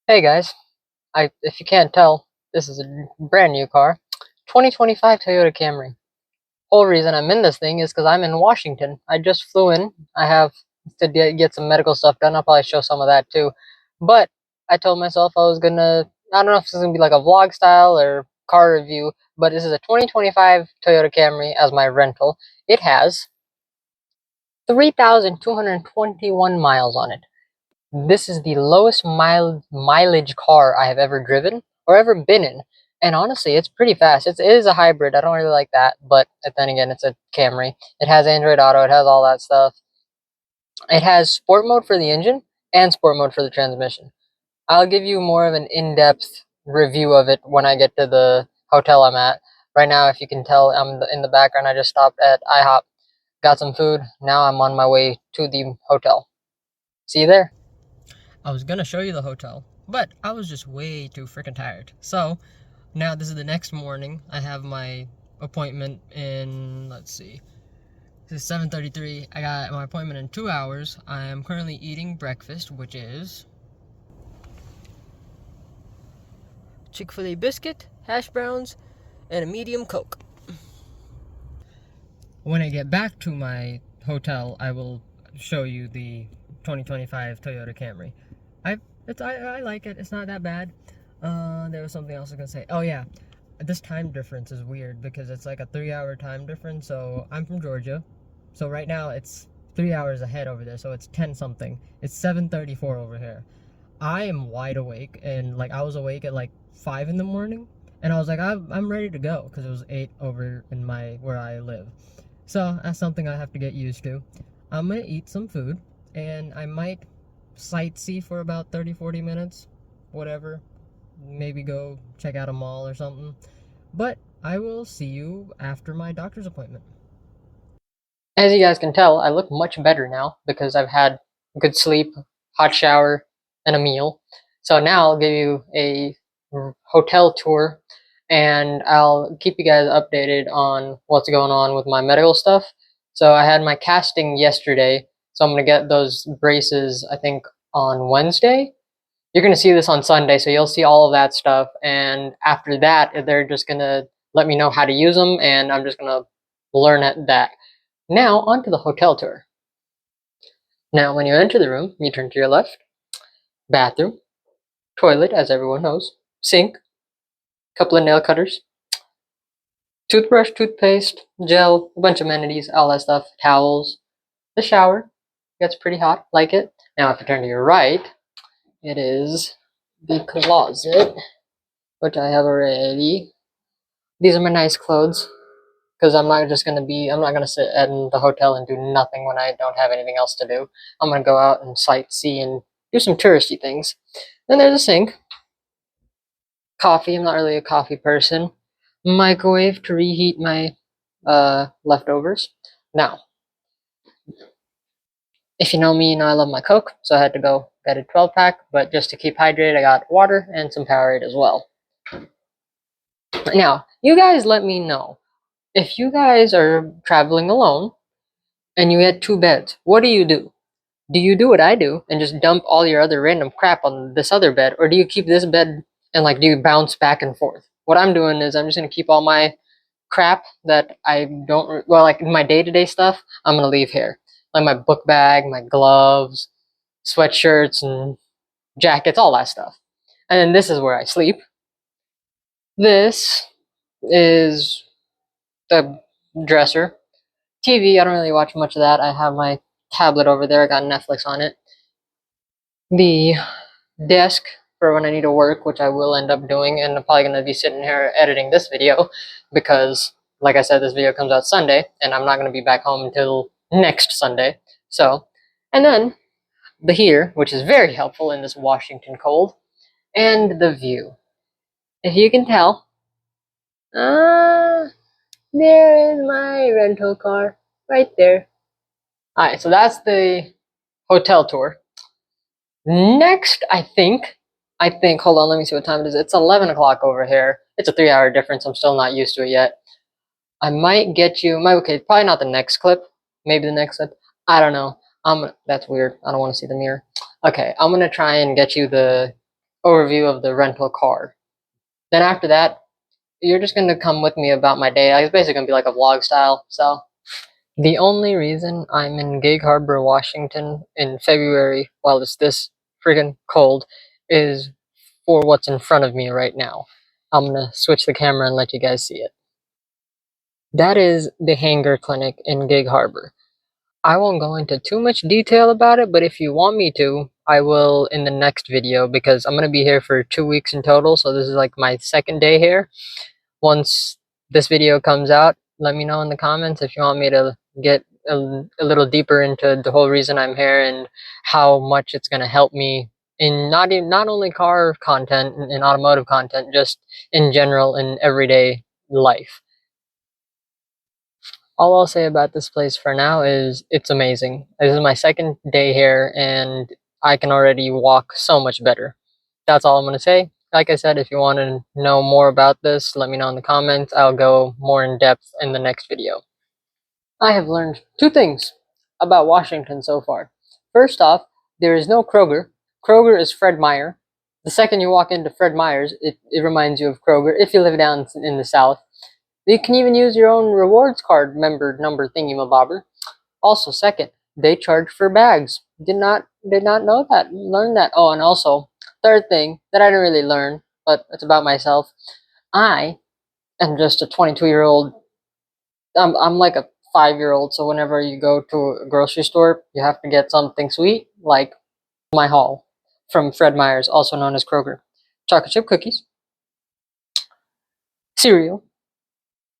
Hey guys, if you can't tell, this is a brand new car, 2025 Toyota Camry. Whole reason I'm in this thing is because I'm in Washington. I just flew in. I have to get some medical stuff done. I'll probably show some of that too. But I told myself I was gonna. I don't know if this is gonna be like a vlog style or car review, but this is a 2025 Toyota Camry as my rental. It has 3,221 miles on it. This is the lowest mileage car I have ever driven or ever been in. And honestly, it's pretty fast. It is a hybrid. I don't really like that, but then again, it's a Camry. It has Android Auto. It has all that stuff. It has sport mode for the engine and sport mode for the transmission. I'll give you more of an in-depth review of it when I get to the hotel I'm at. Right now, if you can tell, I'm in the background. I just stopped at IHOP, got some food. Now I'm on my way to the hotel. See you there. I was gonna show you the hotel, but I was just way too freaking tired. So now this is the next morning. I have my appointment in, let's see, this is 7:33. I got my appointment in 2 hours. I am currently eating breakfast, which is Chick-fil-A biscuit, hash browns, and a medium Coke. When I get back to my hotel, I will show you the 2025 Toyota Camry. I like it. It's not that bad. There was something else I was gonna say. Oh yeah, this time difference is weird because it's like a 3-hour time difference. So I'm from Georgia, so right now it's 3 hours ahead over there. So it's 10 something. It's 7:34 over here. I am wide awake, and like I was awake at like 5 in the morning, and I was like I'm ready to go because it was 8 over in my where I live. So that's something I have to get used to. I'm gonna eat some food, and I might sightsee for about 30-40 minutes, whatever. Maybe go check out a mall or something. But I will see you after my doctor's appointment. As you guys can tell, I look much better now because I've had good sleep, hot shower, and a meal. So now I'll give you a hotel tour, and I'll keep you guys updated on what's going on with my medical stuff. So I had my casting yesterday, so I'm gonna get those braces, I think, on Wednesday. You're gonna see this on Sunday, so you'll see all of that stuff. And after that, they're just gonna let me know how to use them, and I'm just gonna learn at that. Now, onto the hotel tour. Now, when you enter the room, you turn to your left. Bathroom, toilet, as everyone knows, sink, couple of nail cutters, toothbrush, toothpaste, gel, a bunch of amenities, all that stuff, towels, the shower. Gets pretty hot, like it. Now, if you turn to your right, it is the closet, which I have already. These are my nice clothes, because I'm not gonna sit in the hotel and do nothing when I don't have anything else to do. I'm gonna go out and sightsee and do some touristy things. Then there's a sink, coffee. I'm not really a coffee person. Microwave to reheat my leftovers. Now, if you know me, you know I love my Coke, so I had to go get a 12 pack. But just to keep hydrated, I got water and some Powerade as well. Now, you guys let me know if you guys are traveling alone and you had two beds. What do you do? Do you do what I do and just dump all your other random crap on this other bed, or do you keep this bed and like do you bounce back and forth? What I'm doing is I'm just gonna keep all my crap that I don't well, like my day-to-day stuff, I'm gonna leave here, like my book bag, my gloves, sweatshirts, and jackets, all that stuff. And then this is where I sleep. This is the dresser. TV, I don't really watch much of that. I have my tablet over there. I got Netflix on it. The desk for when I need to work, which I will end up doing, and I'm probably going to be sitting here editing this video because, like I said, this video comes out Sunday, and I'm not going to be back home until next Sunday. So, and then the heater, which is very helpful in this Washington cold, and the view. If you can tell, there is my rental car right there. Alright, so that's the hotel tour. Next, I think, hold on, let me see what time it is. It's 11 o'clock over here. It's a 3-hour difference. I'm still not used to it yet. I might get you, okay, probably not the next clip. Maybe the next clip. I don't know. That's weird. I don't want to see the mirror. Okay, I'm gonna try and get you the overview of the rental car. Then after that, you're just gonna come with me about my day. It's basically gonna be like a vlog style. So the only reason I'm in Gig Harbor, Washington in February while it's this friggin' cold is for what's in front of me right now. I'm gonna switch the camera and let you guys see it. That is the Hanger Clinic in Gig Harbor. I won't go into too much detail about it, but if you want me to, I will in the next video because I'm gonna be here for 2 weeks in total, so this is like my second day here. Once this video comes out, let me know in the comments if you want me to get a little deeper into the whole reason I'm here and how much it's gonna help me in not only car content and automotive content, just in general in everyday life. All I'll say about this place for now is it's amazing. This is my second day here and I can already walk so much better. That's all I'm going to say. Like I said, if you want to know more about this, let me know in the comments. I'll go more in depth in the next video. I have learned two things about Washington so far. First off, there is no Kroger. Kroger is Fred Meyer. The second you walk into Fred Meyer's, it reminds you of Kroger if you live down in the south. You can even use your own rewards card member number thingy-mabobber. Also, second, they charge for bags. Did not know that. Learn that. Oh, and also, third thing that I didn't really learn, but it's about myself. I am just a 22-year-old. I'm like a 5-year-old. So whenever you go to a grocery store, you have to get something sweet, like my haul from Fred Meyer's, also known as Kroger. Chocolate chip cookies, cereal,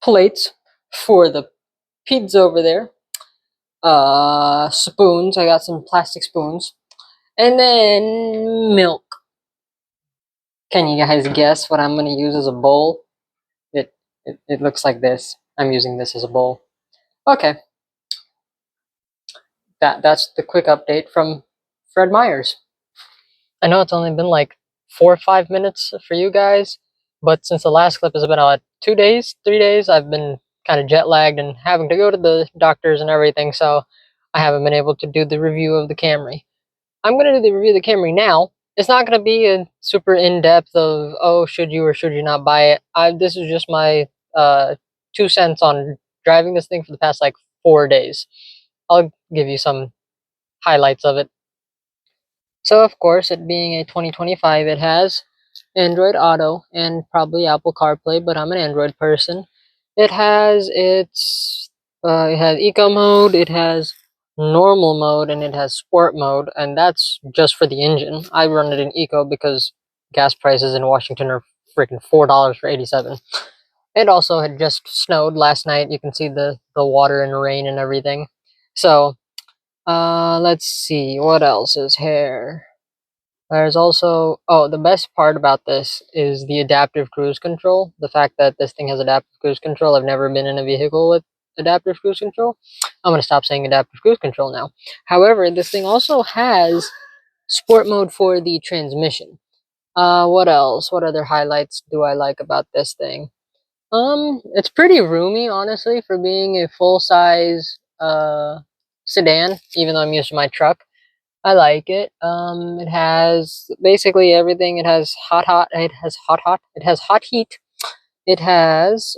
plates for the pizza over there, spoons. I got some plastic spoons, and then milk. Can you guys guess what I'm gonna use as a bowl? It looks like this. I'm using this as a bowl. Okay, that's the quick update from Fred Meyer's. I know it's only been like 4 or 5 minutes for you guys, but since the last clip has been out 2 days, 3 days, I've been kind of jet lagged and having to go to the doctors and everything, so I haven't been able to do the review of the Camry. I'm going to do the review of the Camry now. It's not going to be a super in-depth of, oh, should you or should you not buy it. This is just my 2 cents on driving this thing for the past like 4 days. I'll give you some highlights of it. So of course, it being a 2025, it has Android Auto and probably Apple CarPlay, but I'm an Android person. It has it has Eco mode, it has normal mode, and it has sport mode, and that's just for the engine. I run it in Eco because gas prices in Washington are freaking $4 for 87. It also had just snowed last night. You can see the water and rain and everything. So let's see what else is here. There's also, oh, the best part about this is the adaptive cruise control. The fact that this thing has adaptive cruise control. I've never been in a vehicle with adaptive cruise control. I'm going to stop saying adaptive cruise control now. However, this thing also has sport mode for the transmission. What else? What other highlights do I like about this thing? It's pretty roomy, honestly, for being a full-size sedan, even though I'm used to my truck. I like it. It has basically everything. It has it has it has hot heat. It has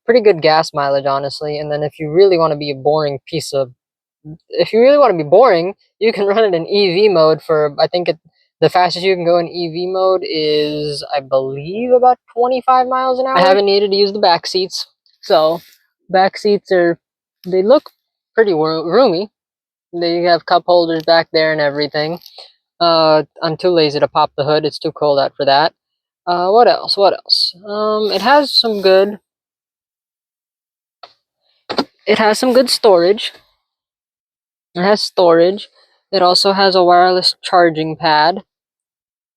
pretty good gas mileage, honestly. And then if you really want to be a boring piece of if you really want to be boring, you can run it in EV mode for I think the fastest you can go in EV mode is I believe about 25 miles an hour. I haven't needed to use the back seats. So back seats they look pretty roomy. They have cup holders back there and everything. I'm too lazy to pop the hood. It's too cold out for that. What else? What else? It has some good. It has some good storage. It has storage. It also has a wireless charging pad.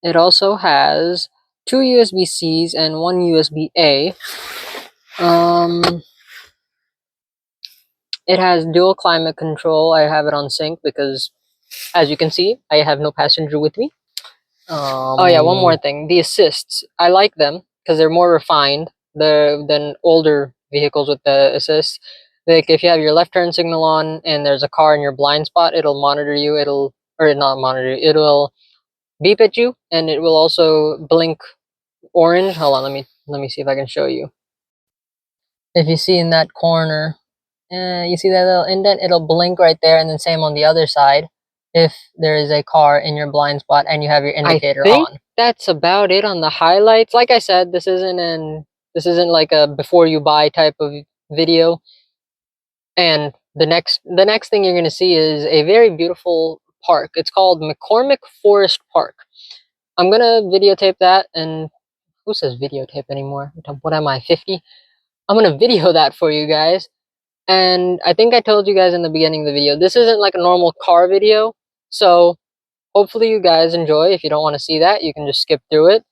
It also has 2 USB-Cs and one USB-A. It has dual climate control. I have it on sync because, as you can see, I have no passenger with me. Oh yeah, one more thing. The assists. I like them because they're more refined than older vehicles with the assists. Like if you have your left turn signal on and there's a car in your blind spot, it'll monitor you. Or not monitor you. It'll beep at you, and it will also blink orange. Hold on, let me see if I can show you. If you see in that corner, you see that little indent, it'll blink right there, and then same on the other side if there is a car in your blind spot and you have your indicator on. I think that's about it on the highlights. Like I said, this isn't like a before you buy type of video. And the next thing you're going to see is a very beautiful park. It's called McCormick Forest Park. I'm going to videotape that, and who says videotape anymore? What am I, 50? I'm going to video that for you guys. And I think I told you guys in the beginning of the video, this isn't like a normal car video. So hopefully you guys enjoy. If you don't want to see that, you can just skip through it.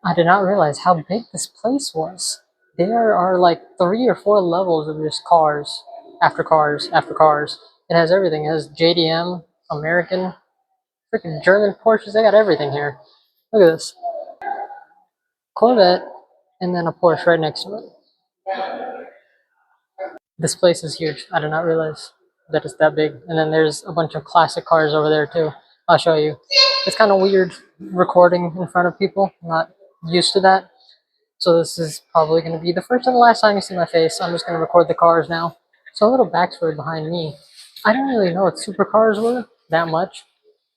I did not realize how big this place was. There are like 3 or 4 levels of just cars, after cars, after cars. It has everything. It has JDM, American, freaking German Porsches. They got everything here. Look at this. Corvette, and then a Porsche right next to it. This place is huge. I did not realize that it's that big. And then there's a bunch of classic cars over there too. I'll show you. It's kind of weird recording in front of people. I'm not used to that. So this is probably going to be the first and the last time you see my face. I'm just going to record the cars now. So a little backstory behind me. I didn't really know what supercars were that much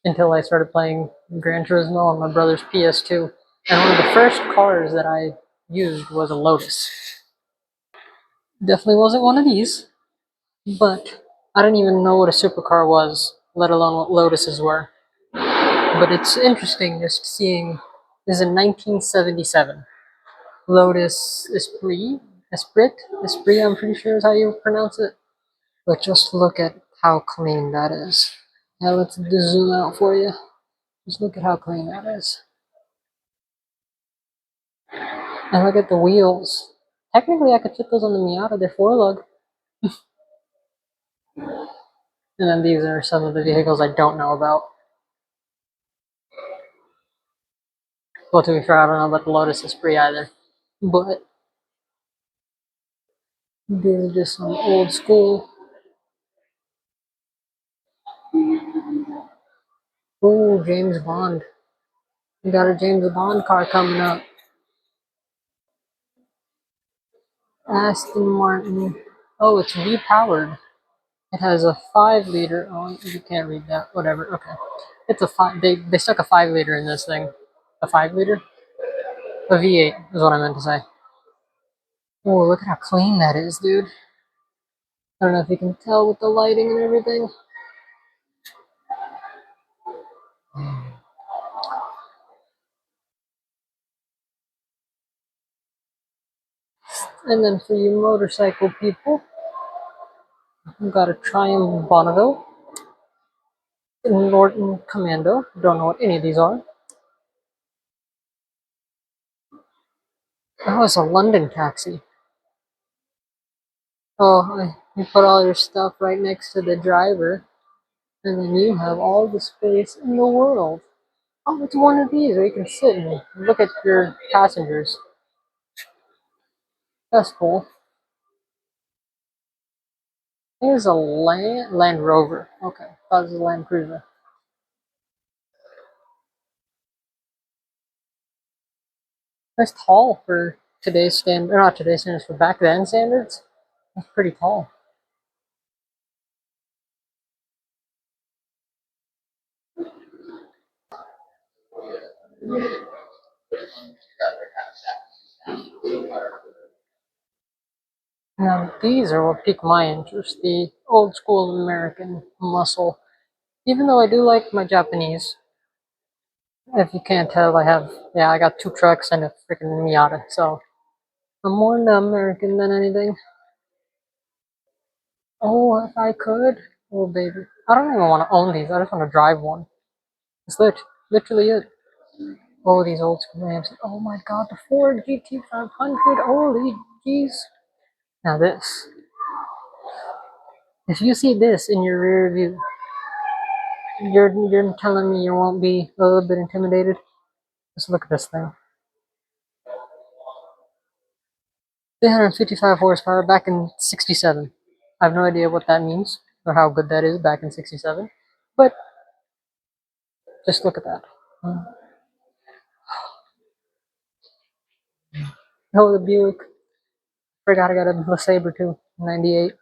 until I started playing Gran Turismo on my brother's PS2. And one of the first cars that I used was a Lotus. Definitely wasn't one of these, but I didn't even know what a supercar was, let alone what Lotuses were. But it's interesting just seeing this is in 1977. Lotus Esprit, I'm pretty sure is how you pronounce it. But just look at how clean that is. Now let's zoom out for you. Just look at how clean that is. And look at the wheels. Technically, I could fit those on the Miata. They're 4-lug. And then these are some of the vehicles I don't know about. Well, to be fair, I don't know about the Lotus Esprit either. But these are just some old school. Oh, James Bond. We got a James Bond car coming up. Aston Martin. Oh, it's repowered. It has a 5 liter. Oh, you can't read that. Whatever. Okay. It's a 5. They stuck a 5 liter in this thing. A 5 liter? A V8 is what I meant to say. Oh, look at how clean that is, dude. I don't know if you can tell with the lighting and everything. And then for you motorcycle people, we've got a Triumph Bonneville, Norton Commando. Don't know what any of these are. Oh, it's a London taxi. Oh, you put all your stuff right next to the driver, and then you have all the space in the world. Oh, it's one of these where you can sit and look at your passengers. That's cool. Here's a Land Rover. Okay, thought it was a Land Cruiser. That's tall for today's standard, or not today's standards, for back then standards. That's pretty tall. Now these are what pique my interest, the old school American muscle. Even though I do like my Japanese, if you can't tell, I got 2 trucks and a freaking Miata, so I'm more into American than anything. Oh, if I could, oh baby, I don't even want to own these. I just want to drive one. It's literally it. Oh, these old school names. Oh my God, the Ford GT500. Holy jeez. Now this. If you see this in your rear view, you're telling me you won't be a little bit intimidated? Just look at this thing. 355 horsepower back in 67. I have no idea what that means or how good that is back in 67. But just look at that. Oh, the Buick. Forgot I got a LeSabre too. 98.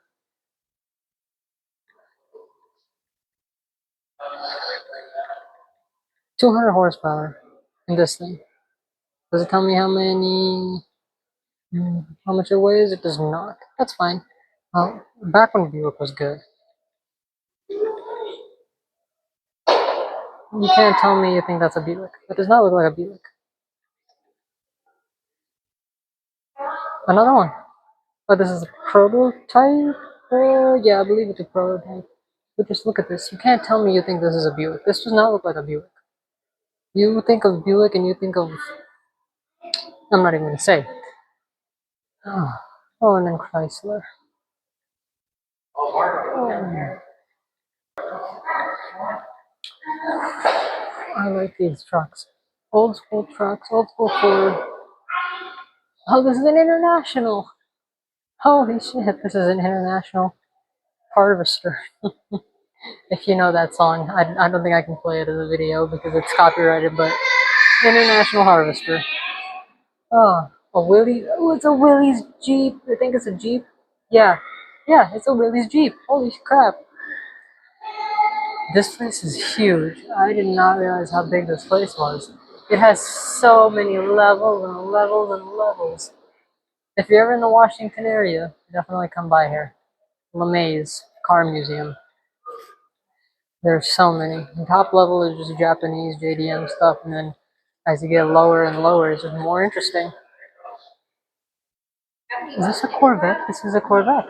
200 horsepower in this thing. Does it tell me how many, how much it weighs? It does not. That's fine. Back when Buick was good. You can't tell me you think that's a Buick. It does not look like a Buick. Another one. Oh, this is a prototype? Yeah, I believe it's a prototype. But just look at this. You can't tell me you think this is a Buick. This does not look like a Buick. You think of Buick and you think of I'm not even gonna say. Oh, and then Chrysler. Oh, I like these trucks. Old school trucks, old school Ford. Oh, this is an international. Holy shit, this is an international harvester. If you know that song, I don't think I can play it as a video because it's copyrighted, but International Harvester. Oh, a Willys. Oh, it's a Willys Jeep. I think it's a Jeep. Yeah. Yeah, it's a Willys Jeep. Holy crap. This place is huge. I did not realize how big this place was. It has so many levels and levels and levels. If you're ever in the Washington area, definitely come by here. LeMay's Car Museum. There's so many. The top level is just Japanese JDM stuff, and then as you get lower and lower, it's just more interesting. Is this a Corvette? This is a Corvette.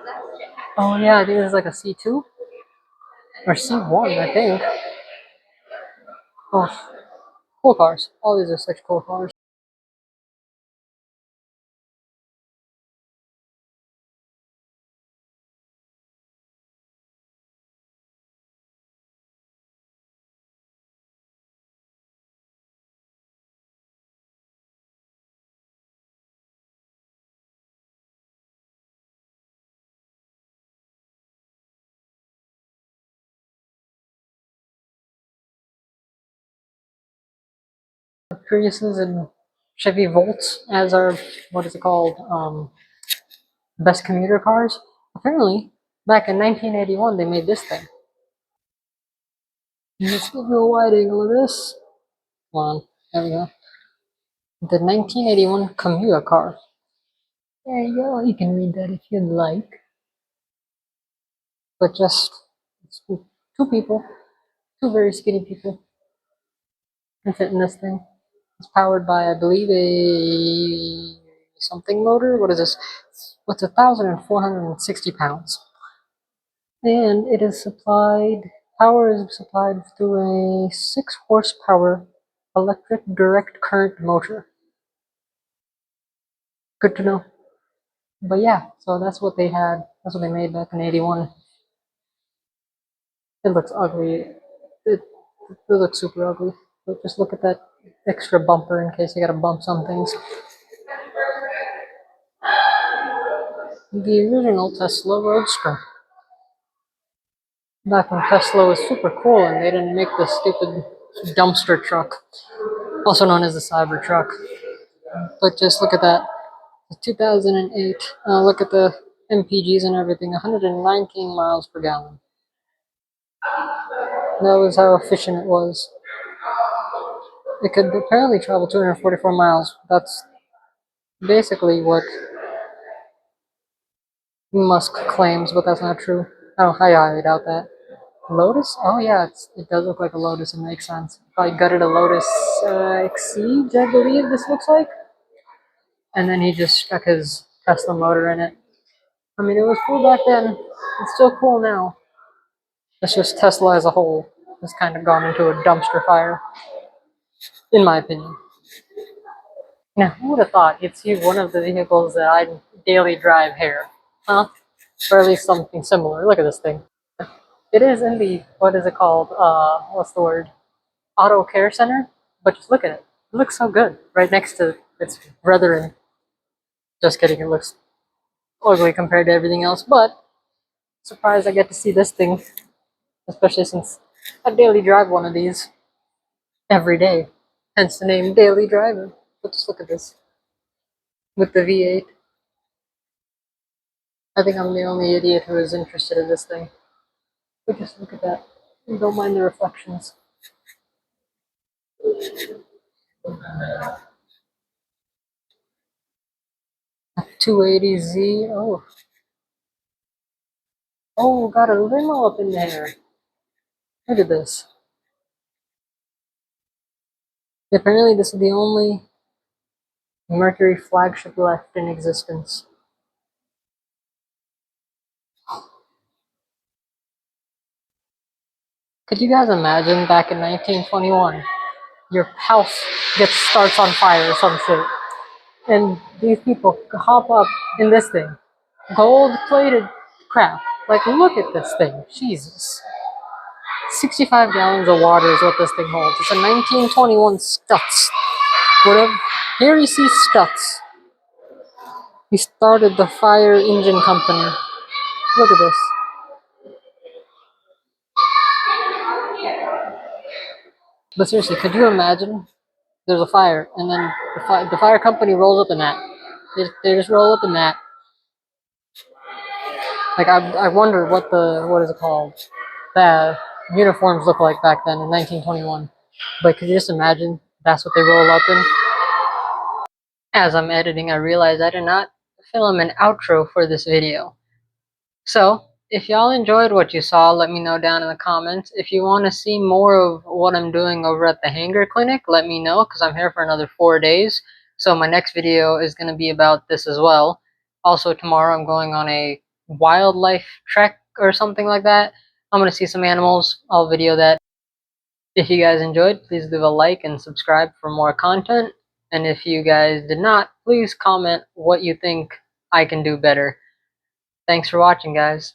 Oh yeah, I think this is like a C2 or C1, I think. Oh, cool cars. All these are such cool cars. Priuses and Chevy Volts as our, what is it called? Best commuter cars. Apparently, back in 1981, they made this thing. Let's give you a wide angle of this. Come on, there we go. The 1981 commuter car. There you go. You can read that if you'd like. But just two people, two very skinny people, can fit in this thing. It's powered by, I believe, a something motor. What is this? What's 1,460 pounds? And it is supplied. Power is supplied through a 6 horsepower electric direct current motor. Good to know. But yeah, so that's what they had. That's what they made back in '81. It looks ugly. It looks super ugly. But just look at that extra bumper in case you gotta bump some things. The original Tesla Roadster. Back when Tesla was super cool and they didn't make the stupid dumpster truck, also known as the Cybertruck. But just look at that. 2008. Look at the MPGs and everything. 119 miles per gallon. That was how efficient it was. It could apparently travel 244 miles. That's basically what Musk claims, but that's not true. I highly doubt that. Lotus? Oh yeah, it does look like a Lotus. It makes sense. Probably gutted a Lotus Exige, I believe this looks like. And then he just stuck his Tesla motor in it. I mean, it was cool back then. It's still cool now. It's just Tesla as a whole has kind of gone into a dumpster fire, in my opinion. Now, who would have thought you'd see one of the vehicles that I daily drive here? Huh? Or at least something similar. Look at this thing. It is in the, what is it called? What's the word? Auto care center. But just look at it. It looks so good. Right next to its brethren. Just kidding, it looks ugly compared to everything else. But surprised I get to see this thing. Especially since I daily drive one of these every day. Hence the name Daily Driver. But just look at this. With the V8. I think I'm the only idiot who is interested in this thing. But just look at that. And don't mind the reflections. 280Z. Oh. Oh, got a limo up in there. Look at this. Apparently this is the only Mercury flagship left in existence. Could you guys imagine back in 1921, your house starts on fire or some shit? And these people hop up in this thing. Gold-plated crap. Like, look at this thing. Jesus. 65 gallons of water is what this thing holds. It's a 1921 Stutz. Whatever. Here you see Stutz. He started the fire engine company. Look at this. But seriously, could you imagine? There's a fire, and then the fire company rolls up in that. They just roll up in that. Like, I wonder what is it called? The uniforms look like back then in 1921. But could you just imagine that's what they roll up in? As I'm editing, I realize I did not film an outro for this video. So, if y'all enjoyed what you saw, let me know down in the comments. If you want to see more of what I'm doing over at the Hanger Clinic, let me know, because I'm here for another 4 days. So my next video is going to be about this as well. Also, tomorrow I'm going on a wildlife trek or something like that. I'm going to see some animals. I'll video that. If you guys enjoyed, please leave a like and subscribe for more content. And if you guys did not, please comment what you think I can do better. Thanks for watching, guys.